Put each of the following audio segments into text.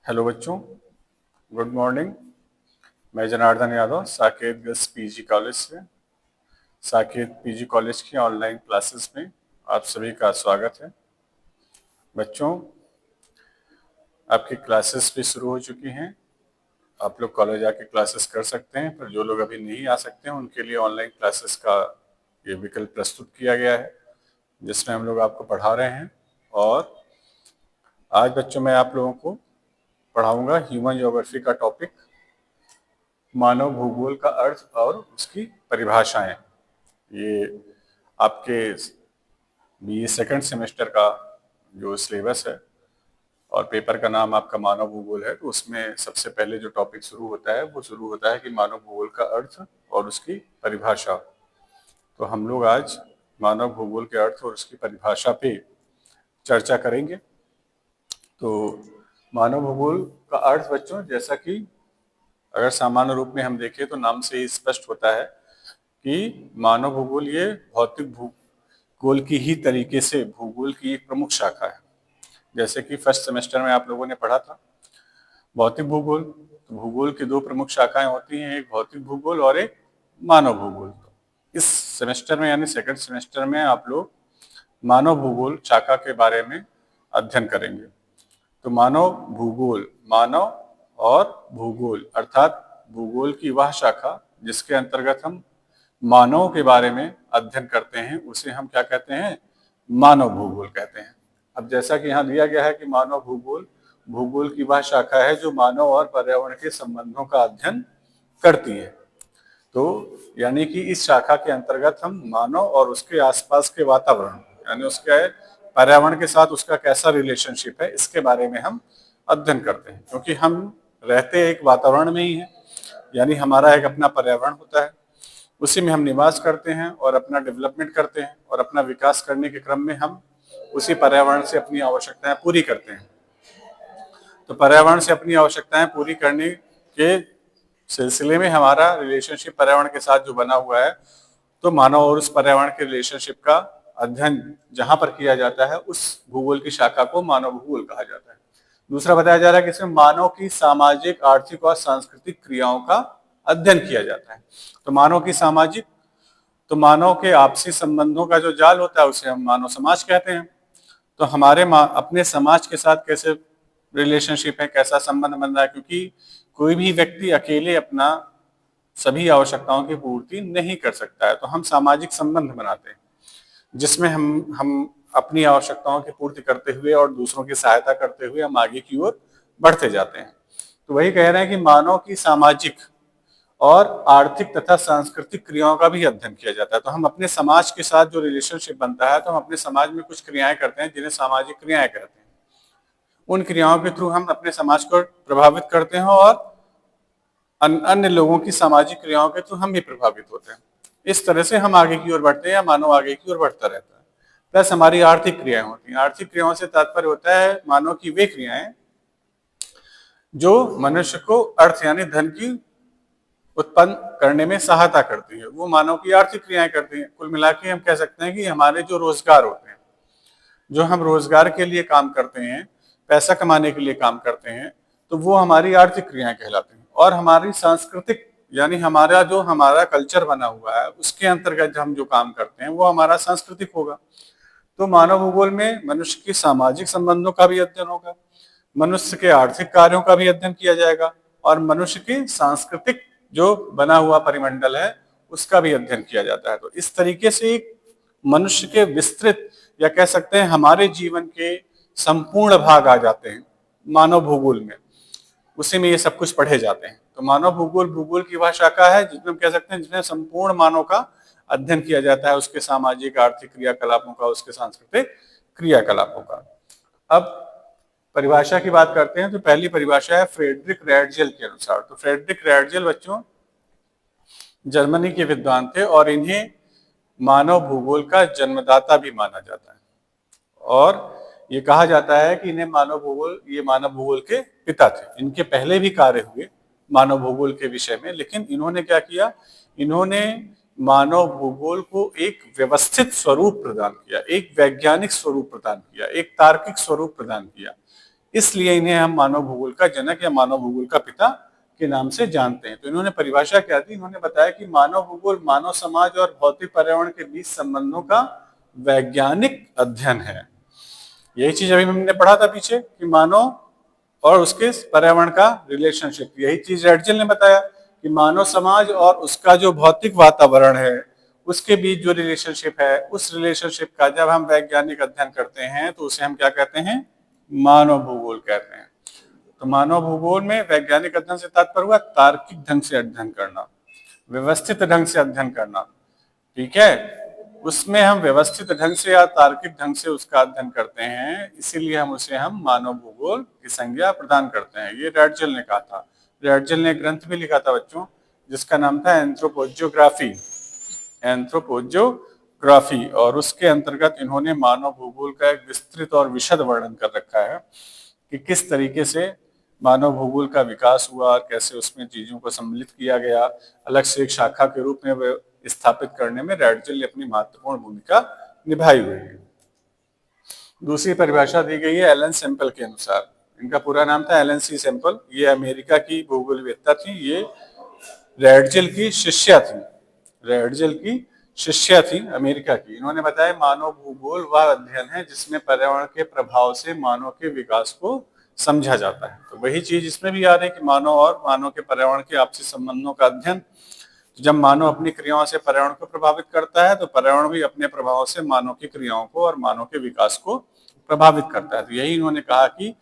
Hello बच्चों, good morning. मैं Janardan Yadav Saket girls PG college से साकेत पीजी कॉलेज की ऑनलाइन क्लासेस में आप सभी का स्वागत है। बच्चों, आपकी क्लासेस भी शुरू हो चुकी हैं। आप लोग कॉलेज आके क्लासेस कर सकते हैं, पर जो लोग अभी नहीं आ सकते हैं उनके लिए ऑनलाइन क्लासेस का ये विकल्प प्रस्तुत किया गया है, जिसमें हम लोग आपको पढ़ा रहे हैं। और आज बच्चों मैं आप लोगों को पढ़ाऊंगा ह्यूमन ज्योग्राफी का टॉपिक, मानव भूगोल का अर्थ और उसकी परिभाषाएं। ये आपके बीए सेकंड सेमेस्टर का जो सिलेबस है और पेपर का नाम आपका मानव भूगोल है, तो उसमें सबसे पहले जो टॉपिक शुरू होता है वो शुरू होता है कि मानव भूगोल का अर्थ और उसकी परिभाषा। तो हम लोग आज मानव भूगोल के अर्थ और उसकी परिभाषा पे चर्चा करेंगे। तो मानव भूगोल का अर्थ बच्चों, जैसा कि अगर सामान्य रूप में हम देखें तो नाम से ही स्पष्ट होता है कि मानव भूगोल ये भौतिक भूगोल की ही तरीके से भूगोल की एक प्रमुख शाखा है। जैसे कि फर्स्ट सेमेस्टर में आप लोगों ने पढ़ा था भौतिक भूगोल। तो भूगोल की दो प्रमुख शाखाएं होती हैं, एक भौतिक भूगोल और एक मानव भूगोल। इस सेमेस्टर में यानी सेकंड सेमेस्टर में आप लोग मानव भूगोल शाखा के बारे में अध्ययन करेंगे। तो मानव भूगोल, मानव और भूगोल अर्थात भूगोल की वह शाखा जिसके अंतर्गत हम मानव के बारे में अध्ययन करते हैं, उसे हम क्या कहते हैं? मानव भूगोल कहते हैं। अब जैसा कि यहाँ दिया गया है कि मानव भूगोल भूगोल की वह शाखा है जो मानव और पर्यावरण के संबंधों का अध्ययन करती है। तो यानी कि इस शाखा के अंतर्गत हम मानव और उसके आसपास के वातावरण यानी उसके पर्यावरण के साथ उसका कैसा रिलेशनशिप है, इसके बारे में हम अध्ययन करते हैं। क्योंकि हम रहते एक वातावरण में ही हैं, यानी हमारा एक अपना पर्यावरण होता है, उसी में हम निवास करते हैं और अपना डेवलपमेंट करते हैं, और अपना विकास करने के क्रम में हम उसी पर्यावरण से अपनी आवश्यकताएं पूरी करते हैं। तो पर्यावरण से अपनी आवश्यकताएं पूरी करने के सिलसिले में हमारा रिलेशनशिप पर्यावरण के साथ जो बना हुआ है, तो मानव और उस पर्यावरण के रिलेशनशिप का अध्ययन जहां पर किया जाता है उस भूगोल की शाखा को मानव भूगोल कहा जाता है। दूसरा बताया जा रहा है कि इसमें मानव की सामाजिक, आर्थिक और सांस्कृतिक क्रियाओं का अध्ययन किया जाता है। तो मानव की सामाजिक, तो मानव के आपसी संबंधों का जो जाल होता है उसे हम मानव समाज कहते हैं। तो हमारे अपने समाज के साथ कैसे रिलेशनशिप है, कैसा संबंध बन रहा है, क्योंकि कोई भी व्यक्ति अकेले अपना सभी आवश्यकताओं की पूर्ति नहीं कर सकता है। तो हम सामाजिक संबंध बनाते हैं जिसमें हम अपनी आवश्यकताओं की पूर्ति करते हुए और दूसरों की सहायता करते हुए हम आगे की ओर बढ़ते जाते हैं। तो वही कह रहे हैं कि मानव की सामाजिक और आर्थिक तथा सांस्कृतिक क्रियाओं का भी अध्ययन किया जाता है। तो हम अपने समाज के साथ जो रिलेशनशिप बनता है, तो हम अपने समाज में कुछ क्रियाएं करते हैं जिन्हें सामाजिक क्रियाएं कहते हैं। उन क्रियाओं के थ्रू हम अपने समाज को प्रभावित करते हैं और अन्य लोगों की सामाजिक क्रियाओं के थ्रू हम भी प्रभावित होते हैं। इस तरह से हम आगे की ओर बढ़ते हैं या मानव आगे की ओर बढ़ता रहता है। प्लस हमारी आर्थिक क्रियाएं होती हैं। आर्थिक क्रियाओं से तात्पर्य होता है मानव की वे क्रियाएं जो मनुष्य को अर्थ यानी धन की उत्पन्न करने में सहायता करती है, वो मानव की आर्थिक क्रियाएं करती हैं। कुल मिला के हम कह सकते हैं कि हमारे जो रोजगार होते हैं, जो हम रोजगार के लिए काम करते हैं, पैसा कमाने के लिए काम करते हैं, तो वो हमारी आर्थिक क्रियाएं कहलाती हैं। और हमारी सांस्कृतिक यानी हमारा कल्चर बना हुआ है, उसके अंतर्गत हम जो काम करते हैं वो हमारा सांस्कृतिक होगा। तो मानव भूगोल में मनुष्य की सामाजिक संबंधों का भी अध्ययन होगा, मनुष्य के आर्थिक कार्यों का भी अध्ययन किया जाएगा, और मनुष्य की सांस्कृतिक जो बना हुआ परिमंडल है उसका भी अध्ययन किया जाता है। तो इस तरीके से एक मनुष्य के विस्तृत या कह सकते हैं हमारे जीवन के संपूर्ण भाग आ जाते हैं मानव भूगोल में, उसी में ये सब कुछ पढ़े जाते हैं। तो मानव भूगोल भूगोल की वह शाखा है जिसमें हम कह सकते हैं जिसमें संपूर्ण मानव का अध्ययन किया जाता है, उसके सामाजिक आर्थिक क्रियाकलापों का, उसके सांस्कृतिक क्रियाकलापों का। अब परिभाषा की बात करते हैं। तो पहली परिभाषा है फ्रेडरिक रैडजेल के अनुसार। तो फ्रेडरिक रैडजेल बच्चों जर्मनी के विद्वान थे और इन्हें मानव भूगोल का जन्मदाता भी माना जाता है, और ये कहा जाता है कि इन्हें ये मानव भूगोल के पिता थे। इनके पहले भी कार्य हुए मानव भूगोल के विषय में, लेकिन इन्होंने क्या किया, इन्होंने मानव भूगोल को एक व्यवस्थित स्वरूप प्रदान किया, एक वैज्ञानिक स्वरूप प्रदान किया, एक तार्किक स्वरूप प्रदान किया। इसलिए इन्हें हम मानव भूगोल का जनक या मानव भूगोल का पिता के नाम से जानते हैं। तो इन्होंने परिभाषा क्या दी? इन्होंने बताया कि मानव भूगोल मानव समाज और भौतिक पर्यावरण के बीच संबंधों का वैज्ञानिक अध्ययन है। यही चीज अभी हमने पढ़ा था पीछे कि मानव और उसके पर्यावरण का रिलेशनशिप, यही चीज रेडजिल ने बताया कि मानव समाज और उसका जो भौतिक वातावरण है उसके बीच जो रिलेशनशिप है, उस रिलेशनशिप का जब हम वैज्ञानिक अध्ययन करते हैं तो उसे हम क्या कहते हैं? मानव भूगोल कहते हैं। तो मानव भूगोल में वैज्ञानिक अध्ययन से तात्पर्य हुआ तार्किक ढंग से अध्ययन करना, व्यवस्थित ढंग से अध्ययन करना। ठीक है, उसमें हम व्यवस्थित ढंग से या तार्किक ढंग से उसका अध्ययन करते हैं, इसीलिए हम मानव भूगोल की संज्ञा प्रदान करते हैं। ये रेडजिल ने कहा था। रेडजिल ने ग्रंथ भी लिखा था बच्चों, जिसका नाम था एंथ्रोपोजियोग्राफी, एंथ्रोपोजियोग्राफी, और उसके अंतर्गत इन्होंने मानव भूगोल का एक विस्तृत और विशद वर्णन कर रखा है कि किस तरीके से मानव भूगोल का विकास हुआ और कैसे उसमें चीजों को सम्मिलित किया गया, अलग से एक शाखा के रूप में स्थापित करने में रेडजिल ने अपनी महत्वपूर्ण भूमिका निभाई हुई है। दूसरी परिभाषा दी गई है एलन सेम्पल के अनुसार। इनका पूरा नाम था एलन सी सेम्पल। ये अमेरिका की भूगोलवेत्ता थी। ये रेडजिल की शिष्या थी, रेडजिल की शिष्या थी अमेरिका की। इन्होंने बताया मानव भूगोल वह अध्ययन है जिसमें पर्यावरण के प्रभाव से मानव के विकास को समझा जाता है। तो वही चीज इसमें भी आ रही है कि मानव और मानव के पर्यावरण के आपसी संबंधों का अध्ययन। जब मानव अपनी क्रियाओं से पर्यावरण को प्रभावित करता है तो पर्यावरण भी अपने प्रभाव से मानव की क्रियाओं को और मानव के विकास को प्रभावित करता है। तो यही इन्होंने कहा कि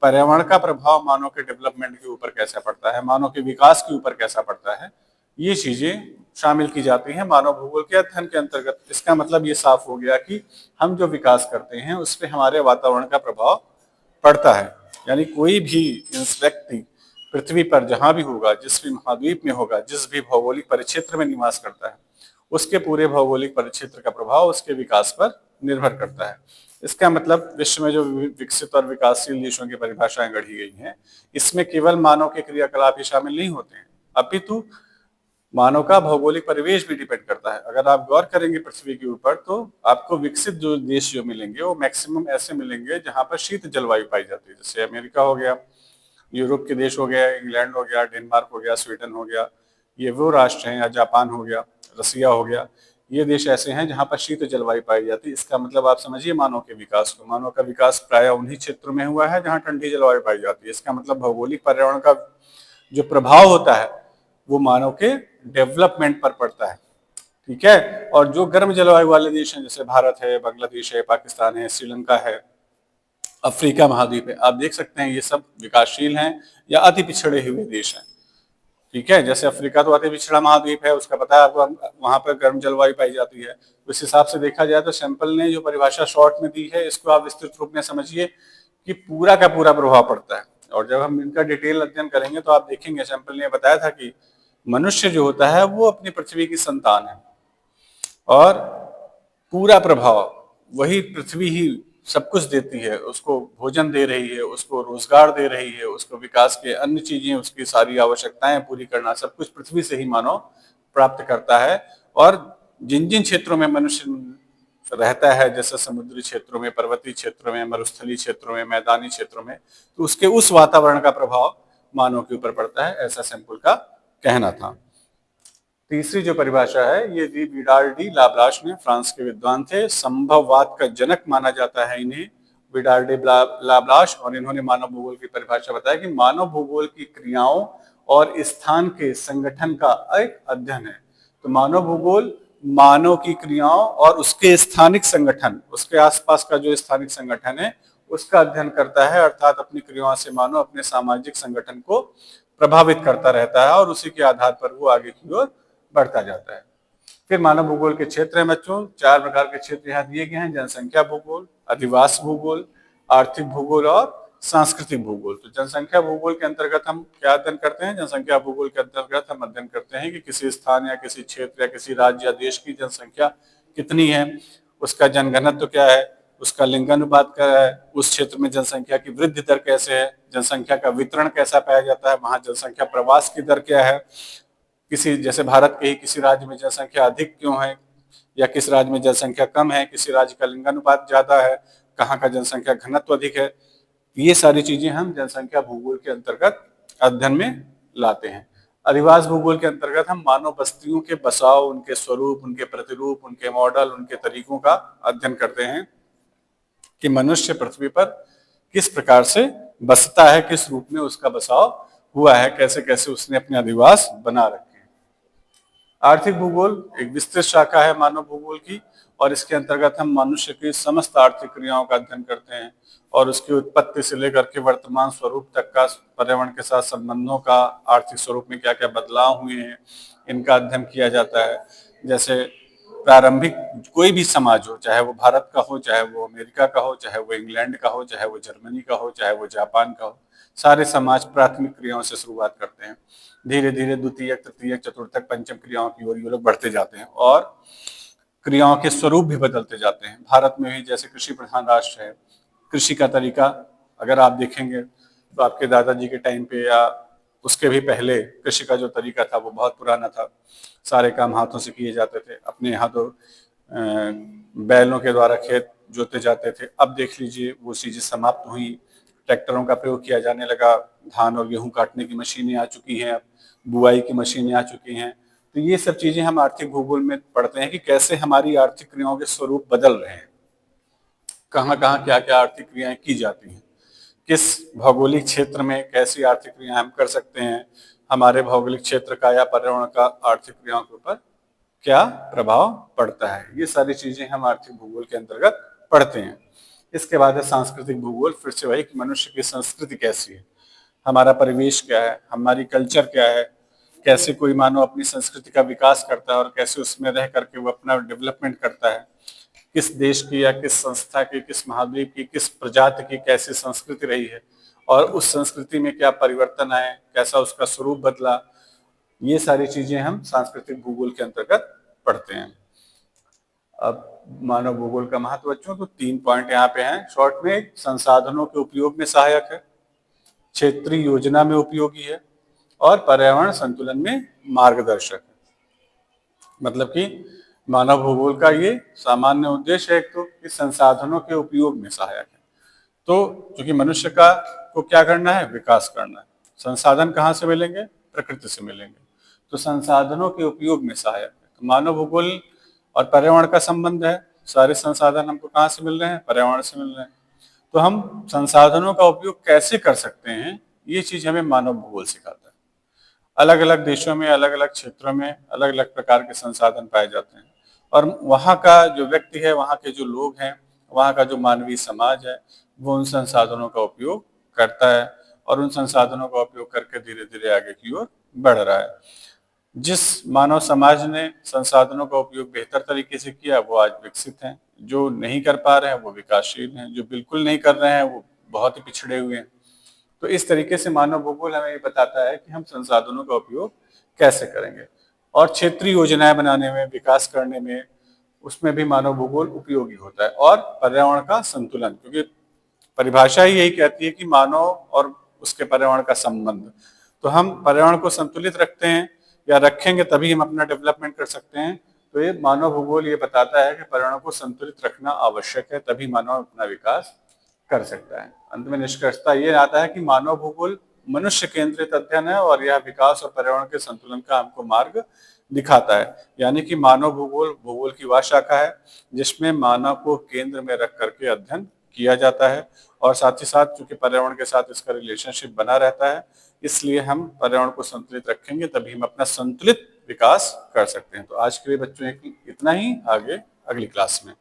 पर्यावरण का प्रभाव मानव के डेवलपमेंट के ऊपर कैसा पड़ता है, मानव के विकास के ऊपर कैसा पड़ता है, ये चीजें शामिल की जाती हैं मानव भूगोल के अध्ययन के अंतर्गत। इसका मतलब ये साफ हो गया कि हम जो विकास करते हैं उस पर हमारे वातावरण का प्रभाव पड़ता है। यानी कोई भी व्यक्ति पृथ्वी पर जहां भी होगा, जिस भी महाद्वीप में होगा, जिस भी भौगोलिक परिक्षेत्र में निवास करता है, उसके पूरे भौगोलिक परिक्षेत्र का प्रभाव उसके विकास पर निर्भर करता है। इसका मतलब विश्व में जो विकसित और विकासशील देशों की परिभाषाएं गढ़ी गई हैं, इसमें केवल मानव के क्रियाकलाप ही शामिल नहीं होते हैं, अपितु मानव का भौगोलिक परिवेश भी डिपेंड करता है। अगर आप गौर करेंगे पृथ्वी के ऊपर तो आपको विकसित जो देश जो मिलेंगे वो मैक्सिमम ऐसे मिलेंगे जहां पर शीत जलवायु पाई जाती है। जैसे अमेरिका हो गया, यूरोप के देश हो गया, इंग्लैंड हो गया, डेनमार्क हो गया, स्वीडन हो गया, ये वो राष्ट्र हैं, या जापान हो गया, रसिया हो गया, ये देश ऐसे हैं जहां पर शीत जलवायु पाई जाती है। इसका मतलब आप समझिए मानव के विकास को। मानव का विकास प्राय उन्हीं क्षेत्रों में हुआ है जहां ठंडी जलवायु पाई जाती है। इसका मतलब भौगोलिक पर्यावरण का जो प्रभाव होता है वो मानव के डेवलपमेंट पर पड़ता है। ठीक है, और जो गर्म जलवायु वाले देश हैं जैसे भारत है, बांग्लादेश है, पाकिस्तान है, श्रीलंका है, अफ्रीका महाद्वीप है, आप देख सकते हैं ये सब विकासशील हैं या अति पिछड़े हुए देश हैं। ठीक है, जैसे अफ्रीका तो अति पिछड़ा महाद्वीप है, उसका पता है आपको, वहां पर गर्म जलवायु पाई जाती है। उस हिसाब से देखा जाए तो सैंपल ने जो परिभाषा शॉर्ट में दी है, इसको आप विस्तृत रूप में समझिए कि पूरा का पूरा प्रभाव पड़ता है। और जब हम इनका डिटेल अध्ययन करेंगे तो आप देखेंगे सैंपल ने बताया था कि मनुष्य जो होता है वो अपनी पृथ्वी की संतान है और पूरा प्रभाव वही पृथ्वी ही सब कुछ देती है, उसको भोजन दे रही है, उसको रोजगार दे रही है, उसको विकास के अन्य चीजें, उसकी सारी आवश्यकताएं पूरी करना, सब कुछ पृथ्वी से ही मानव प्राप्त करता है। और जिन जिन क्षेत्रों में मनुष्य रहता है, जैसे समुद्री क्षेत्रों में, पर्वतीय क्षेत्रों में, मरुस्थलीय क्षेत्रों में, मैदानी क्षेत्रों में, तो उसके उस वातावरण का प्रभाव मानव के ऊपर पड़ता है, ऐसा सैंपल का कहना था। तीसरी जो परिभाषा है ये दी विडाल डी लाब्लाश ने, फ्रांस के विद्वान थे, संभववाद का जनक माना जाता है इन्हें, विडाल डी लाब्लाश। और इन्होंने मानव भूगोल की परिभाषा बताया कि मानव भूगोल की क्रियाओं और स्थान के संगठन का एक अध्ययन है। तो मानव भूगोल मानव की क्रियाओं और उसके स्थानिक संगठन, उसके आसपास का जो स्थानिक संगठन है उसका अध्ययन करता है, अर्थात अपनी क्रियाओं से मानव अपने सामाजिक संगठन को प्रभावित करता रहता है और उसी के आधार पर वो आगे की ओर बढ़ता जाता है। फिर मानव भूगोल के क्षेत्र हैं बच्चों, 4 प्रकार के क्षेत्र यहाँ दिए गए हैं: जनसंख्या भूगोल, अधिवास भूगोल, आर्थिक भूगोल और सांस्कृतिक भूगोल। तो जनसंख्या भूगोल के अंतर्गत हम क्या अध्ययन करते हैं? जनसंख्या भूगोल के अंतर्गत हम अध्ययन करते हैं कि किसी स्थान या किसी क्षेत्र या किसी राज्य या देश की जनसंख्या कितनी है, उसका जनघनत्व क्या है, उसका लिंगानुपात क्या है, उस क्षेत्र में जनसंख्या की वृद्धि दर कैसे है, जनसंख्या का वितरण कैसा पाया जाता है, वहां जनसंख्या प्रवास की दर क्या है, किसी जैसे भारत के ही किसी राज्य में जनसंख्या अधिक क्यों है या किस राज्य में जनसंख्या कम है, किसी राज्य का लिंगानुपात ज्यादा है, कहाँ का जनसंख्या घनत्व अधिक है, ये सारी चीजें हम जनसंख्या भूगोल के अंतर्गत अध्ययन में लाते हैं। अधिवास भूगोल के अंतर्गत हम मानव बस्तियों के बसाव, उनके स्वरूप, उनके प्रतिरूप, उनके मॉडल, उनके तरीकों का अध्ययन करते हैं कि मनुष्य पृथ्वी पर किस प्रकार से बसता है, किस रूप में उसका बसाव हुआ है, कैसे कैसे उसने अपने अधिवास बना रखे हैं। आर्थिक भूगोल एक विस्तृत शाखा है मानव भूगोल की, और इसके अंतर्गत हम मनुष्य की समस्त आर्थिक क्रियाओं का अध्ययन करते हैं और उसकी उत्पत्ति से लेकर के वर्तमान स्वरूप तक का, पर्यावरण के साथ संबंधों का, आर्थिक स्वरूप में क्या क्या बदलाव हुए हैं, इनका अध्ययन किया जाता है। जैसे प्रारंभिक कोई भी समाज हो, चाहे वो भारत का हो, चाहे वो अमेरिका का हो, चाहे वो इंग्लैंड का हो, चाहे वो जर्मनी का हो, चाहे वो जापान का हो, सारे समाज प्राथमिक क्रियाओं से शुरुआत करते हैं। धीरे धीरे द्वितीयक, तृतीयक, चतुर्थक, पंचम क्रियाओं की ओर ये लोग बढ़ते जाते हैं और क्रियाओं के स्वरूप भी बदलते जाते हैं। भारत में भी जैसे कृषि प्रधान राष्ट्र है, कृषि का तरीका अगर आप देखेंगे तो आपके दादाजी के टाइम पे या उसके भी पहले कृषि का जो तरीका था वो बहुत पुराना था। सारे काम हाथों से किए जाते थे। अपने यहाँ तो बैलों के द्वारा खेत जोते जाते थे। अब देख लीजिए वो चीजें समाप्त हुई, ट्रैक्टरों का प्रयोग किया जाने लगा, धान और गेहूं काटने की मशीनें आ चुकी हैं, अब बुआई की मशीनें आ चुकी हैं। तो ये सब चीजें हम आर्थिक भूगोल में पढ़ते हैं कि कैसे हमारी आर्थिक क्रियाओं के स्वरूप बदल रहे हैं, कहाँ कहाँ क्या क्या आर्थिक क्रियाएं की जाती हैं, किस भौगोलिक क्षेत्र में कैसी आर्थिक क्रियाएं हम कर सकते हैं, हमारे भौगोलिक क्षेत्र का या पर्यावरण का आर्थिक क्रियाओं के ऊपर क्या प्रभाव पड़ता है। ये सारी चीजें हम आर्थिक भूगोल के अंतर्गत पढ़ते हैं। इसके बाद है सांस्कृतिक भूगोल। फिर से वही कि मनुष्य की संस्कृति कैसी है, हमारा परिवेश क्या है, हमारी कल्चर क्या है, कैसे कोई मानव अपनी संस्कृति का विकास करता है और कैसे उसमें रह करके वो अपना डेवलपमेंट करता है, किस देश की या किस संस्था की, किस महाद्वीप की, किस प्रजाति की कैसी संस्कृति रही है और उस संस्कृति में क्या परिवर्तन आए, कैसा उसका स्वरूप बदला। ये सारी चीजें हम सांस्कृतिक भूगोल के अंतर्गत पढ़ते हैं। अब मानव भूगोल का महत्व बच्चों, तो 3 पॉइंट यहाँ पे हैं शॉर्ट में। संसाधनों के उपयोग में सहायक है, क्षेत्रीय योजना में उपयोगी है और पर्यावरण संतुलन में मार्गदर्शक है। मतलब कि मानव भूगोल का ये सामान्य उद्देश्य है एक तो कि संसाधनों के उपयोग में सहायक है। तो क्योंकि मनुष्य का को क्या करना है, विकास करना है। संसाधन कहाँ से मिलेंगे, प्रकृति से मिलेंगे, तो संसाधनों के उपयोग में सहायक है। तो मानव भूगोल और पर्यावरण का संबंध है। सारे संसाधन हमको कहाँ से मिल रहे हैं, पर्यावरण से मिल रहे हैं। तो हम संसाधनों का उपयोग कैसे कर सकते हैं, ये चीज हमें मानव भूगोल सिखाता है। अलग अलग देशों में, अलग अलग क्षेत्रों में अलग अलग प्रकार के संसाधन पाए जाते हैं और वहाँ का जो व्यक्ति है, वहाँ के जो लोग हैं, वहाँ का जो मानवीय समाज है, वो उन संसाधनों का उपयोग करता है और उन संसाधनों का उपयोग करके धीरे धीरे आगे की ओर बढ़ रहा है। जिस मानव समाज ने संसाधनों का उपयोग बेहतर तरीके से किया वो आज विकसित हैं, जो नहीं कर पा रहे हैं वो विकासशील हैं, जो बिल्कुल नहीं कर रहे हैं वो बहुत ही पिछड़े हुए हैं। तो इस तरीके से मानव भूगोल हमें ये बताता है कि हम संसाधनों का उपयोग कैसे करेंगे और क्षेत्रीय योजनाएं बनाने में, विकास करने में, उसमें भी मानव भूगोल उपयोगी होता है। और पर्यावरण का संतुलन, क्योंकि परिभाषा ही यही कहती है कि मानव और उसके पर्यावरण का संबंध। तो हम पर्यावरण को संतुलित रखते हैं या रखेंगे तभी हम अपना डेवलपमेंट कर सकते हैं। तो ये मानव भूगोल ये बताता है कि पर्यावरण को संतुलित रखना आवश्यक है, तभी मानव अपना विकास कर सकता है। अंत में निष्कर्षता ये आता है कि मानव भूगोल मनुष्य केंद्रित अध्ययन है और यह विकास और पर्यावरण के संतुलन का हमको मार्ग दिखाता है। यानी कि मानव भूगोल भूगोल की वह शाखा है जिसमें मानव को केंद्र में रख करके अध्ययन किया जाता है और साथ ही साथ चूंकि पर्यावरण के साथ इसका रिलेशनशिप बना रहता है, इसलिए हम पर्यावरण को संतुलित रखेंगे तभी हम अपना संतुलित विकास कर सकते हैं। तो आज के लिए बच्चों इतना ही, आगे अगली क्लास में